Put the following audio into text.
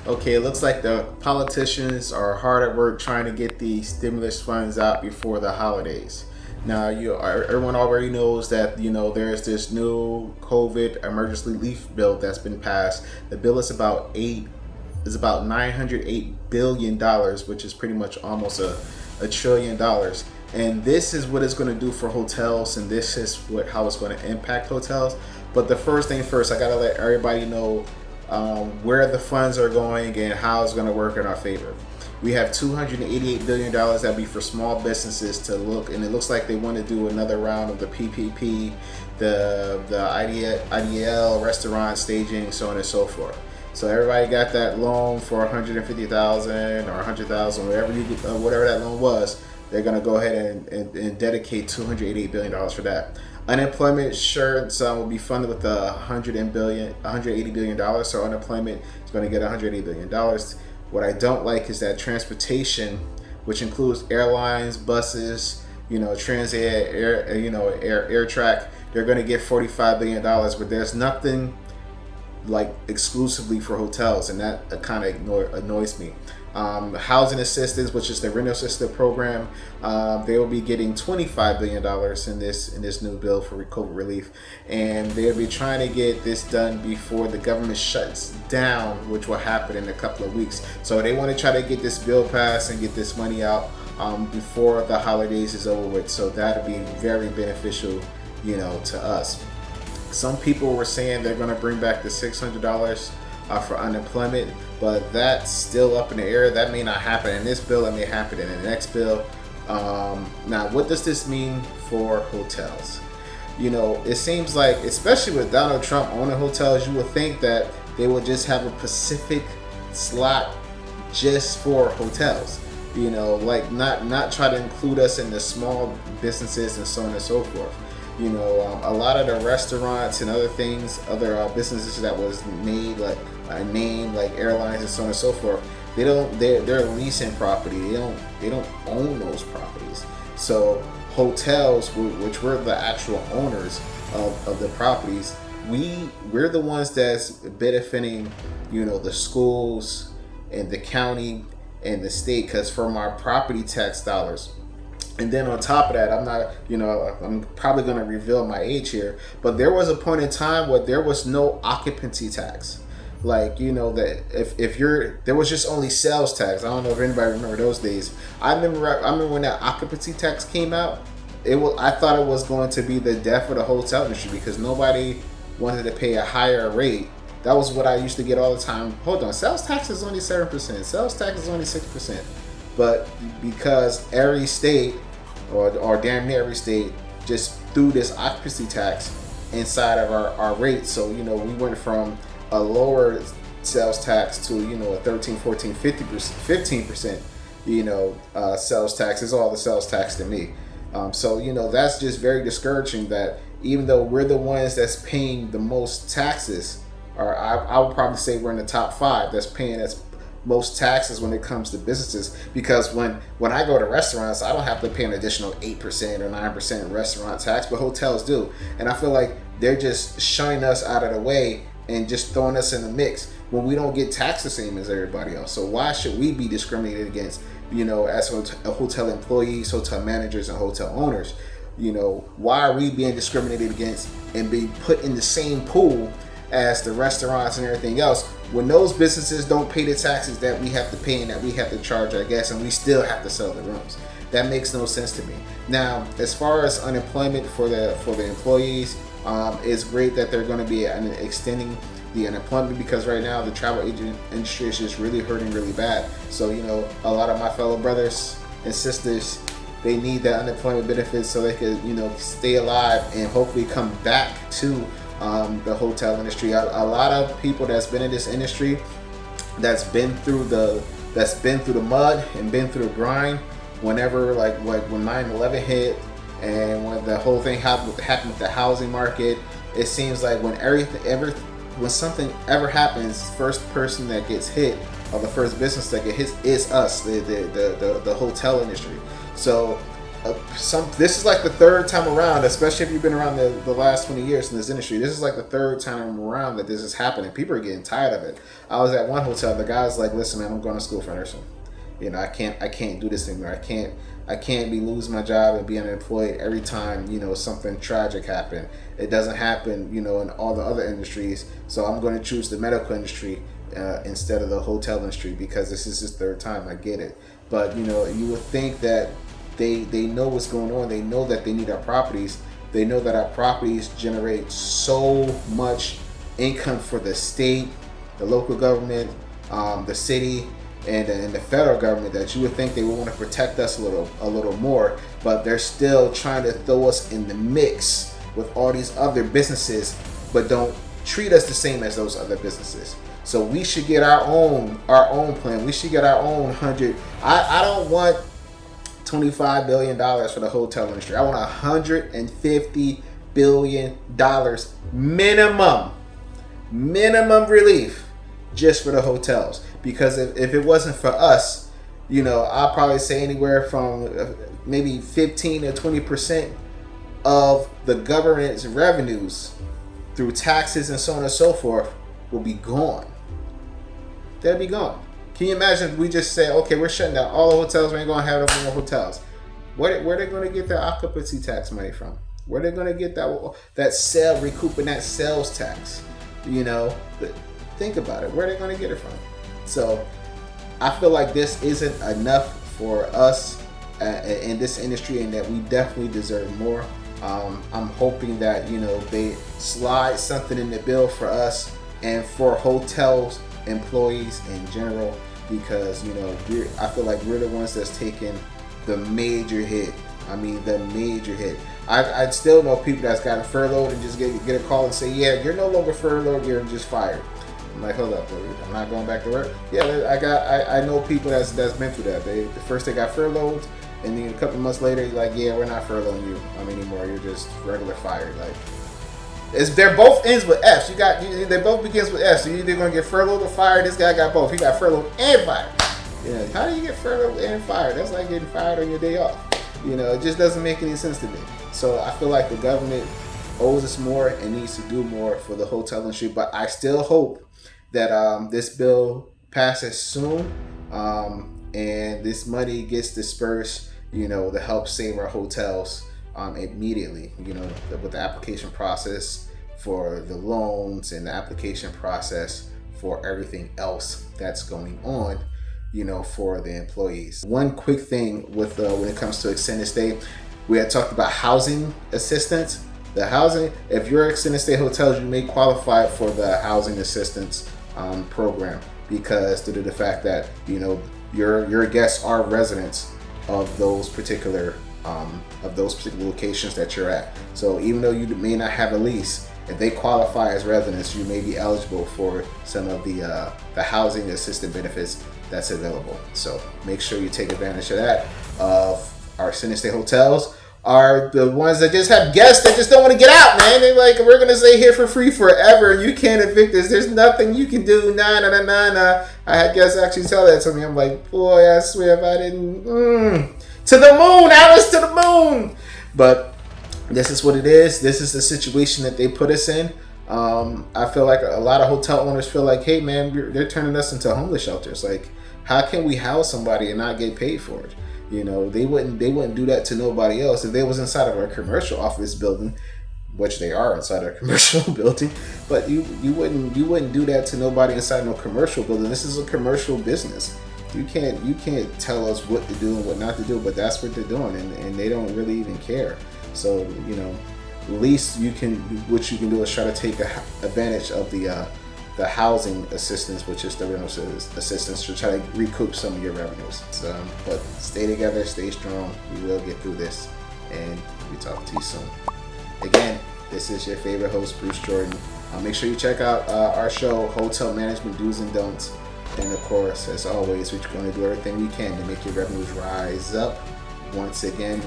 Okay, it looks like the politicians are hard at work trying to get the stimulus funds out before the holidays. Now, everyone already knows that there's this new COVID emergency relief bill that's been passed. The bill is about $908 billion, which is pretty much almost a trillion dollars. And this is what it's going to do for hotels, and this is how it's going to impact hotels. But the first thing first, I got to let everybody know where the funds are going and how it's going to work in our favor. We have $288 billion that'll be for small businesses to look, and it looks like they want to do another round of the PPP, the IDL, restaurant, staging, so on and so forth. So everybody got that loan for $150,000 or $100,000, whatever that loan was. They're going to go ahead and dedicate $288 billion for that. Unemployment insurance will be funded with $180 billion. So unemployment is going to get $180 billion. What I don't like is that transportation, which includes airlines, buses, Transit, air track, they're going to get $45 billion, but there's nothing like exclusively for hotels, and that kind of annoys me. Housing assistance, which is the rental assistance program, they will be getting $25 billion in this new bill for COVID relief, and they'll be trying to get this done before the government shuts down, which will happen in a couple of weeks. So they want to try to get this bill passed and get this money out before the holidays is over with. So that'll be very beneficial, to us. Some people were saying they're going to bring back the $600 for unemployment, but that's still up in the air. That may not happen in this bill. It may happen in the next bill. Now, what does this mean for hotels? It seems like, especially with Donald Trump owning hotels, you would think that they would just have a Pacific slot just for hotels. Like not try to include us in the small businesses and so on and so forth. A lot of the restaurants and other things, other businesses that was made like a name, like airlines and so on and so forth, they're leasing property. They don't own those properties. So hotels, which we're the actual owners of the properties, we're the ones that's benefiting, the schools and the county and the state, because from our property tax dollars. And then on top of that, I'm probably going to reveal my age here, but there was a point in time where there was no occupancy tax. Like, that there was just only sales tax. I don't know if anybody remember those days. I remember when that occupancy tax came out. I thought it was going to be the death of the hotel industry because nobody wanted to pay a higher rate. That was what I used to get all the time. Hold on, sales tax is only 7%. Sales tax is only 6%. But because every state, or damn near every state, just threw this occupancy tax inside of our rate. So, we went from a lower sales tax to, a 13, 14, 50%, 15%, sales tax. Is all the sales tax to me. So, that's just very discouraging that even though we're the ones that's paying the most taxes, or I would probably say we're in the top 5 that's paying most taxes when it comes to businesses, because when I go to restaurants, I don't have to pay an additional 8% or 9% restaurant tax, but hotels do. And I feel like they're just shunning us out of the way and just throwing us in the mix when we don't get taxed the same as everybody else. So why should we be discriminated against, as hotel employees, hotel managers, and hotel owners? Why are we being discriminated against and being put in the same pool as the restaurants and everything else, when those businesses don't pay the taxes that we have to pay and that we have to charge our guests, and we still have to sell the rooms? That makes no sense to me. Now, as far as unemployment for the employees, it's great that they're going to be extending the unemployment, because right now the travel agent industry is just really hurting really bad. So a lot of my fellow brothers and sisters, they need that unemployment benefits so they could stay alive and hopefully come back to the hotel industry. A lot of people that's been in this industry, that's been through the mud and been through the grind. Whenever when 9/11 hit and when the whole thing happened with the housing market, it seems like when something ever happens, first person that gets hit, or the first business that gets hit, is us, the hotel industry. So This is like the third time around, especially if you've been around the last 20 years in this industry. This is like the third time around that this is happening. People are getting tired of it. I was at one hotel. The guy was like, "Listen, man, I'm going to school for nursing. I can't do this anymore. I can't be losing my job and be unemployed every time something tragic happen. It doesn't happen in all the other industries. So I'm going to choose the medical industry instead of the hotel industry because this is his third time. I get it, but you would think that they know what's going on. They know that they need our properties. They know that our properties generate so much income for the state, the local government, the city, and the federal government, that you would think they would want to protect us a little more, but they're still trying to throw us in the mix with all these other businesses, but don't treat us the same as those other businesses. So we should get our own plan. We should get our own 100. I don't want $25 billion for the hotel industry. I want $150 billion minimum relief just for the hotels. Because if it wasn't for us, I'll probably say anywhere from maybe 15 to 20% of the government's revenues through taxes and so on and so forth will be gone. They'll be gone. Can you imagine if we just say, okay, we're shutting down all the hotels, we ain't going to have no more hotels. Where are they going to get their occupancy tax money from? Where are they going to get recouping that sales tax? Think about it. Where are they going to get it from? So I feel like this isn't enough for us in this industry, and that we definitely deserve more. I'm hoping that they slide something in the bill for us and for hotels employees in general, because I feel like we're the ones that's taking the major hit. I mean, the major hit. I still know people that's gotten furloughed and just get a call and say, yeah, you're no longer furloughed, you're just fired. I'm like, hold up, dude, I'm not going back to work. Yeah, I know people that's been through that. They first got furloughed, and then a couple months later, you're like, yeah, we're not furloughing you anymore. You're just regular fired. Like, they're both ends with F's. They both begins with F. So you're either gonna get furloughed or fired. This guy got both. He got furloughed and fired. How do you get furloughed and fired? That's like getting fired on your day off. It just doesn't make any sense to me. So I feel like the government owes us more and needs to do more for the hotel industry. But I still hope that this bill passes soon, and this money gets dispersed, to help save our hotels immediately, with the application process for the loans and the application process for everything else that's going on, for the employees. One quick thing with when it comes to extended stay, we had talked about housing assistance. The housing, if you're extended stay hotels, you may qualify for the housing assistance program, because due to the fact that your guests are residents of those particular locations that you're at. So even though you may not have a lease, if they qualify as residents, you may be eligible for some of the housing assistance benefits that's available. So make sure you take advantage of that. Our extended stay hotels are the ones that just have guests that just don't want to get out, man. They're like, we're going to stay here for free forever. You can't evict us. There's nothing you can do. Nah. I had guests actually tell that to me. I'm like, boy, I swear if I didn't... To the moon, Alice, to the moon. But this is what it is. This is the situation that they put us in. I feel like a lot of hotel owners feel like, hey, man, they're turning us into homeless shelters. Like, how can we house somebody and not get paid for it? They wouldn't do that to nobody else. If they was inside of a commercial office building, which they are inside a commercial building, but you wouldn't do that to nobody inside no commercial building. This is a commercial business. You can't tell us what to do and what not to do, but that's what they're doing, and they don't really even care. So at least what you can do is try to take advantage of the housing assistance, which is the rental assistance, to try to recoup some of your revenues. But stay together, stay strong. We will get through this, and we talk to you soon. Again, this is your favorite host, Bruce Jordan. Make sure you check out our show, Hotel Management Do's and Don'ts. And of course, as always, we're going to do everything we can to make your revenues rise up. Once again,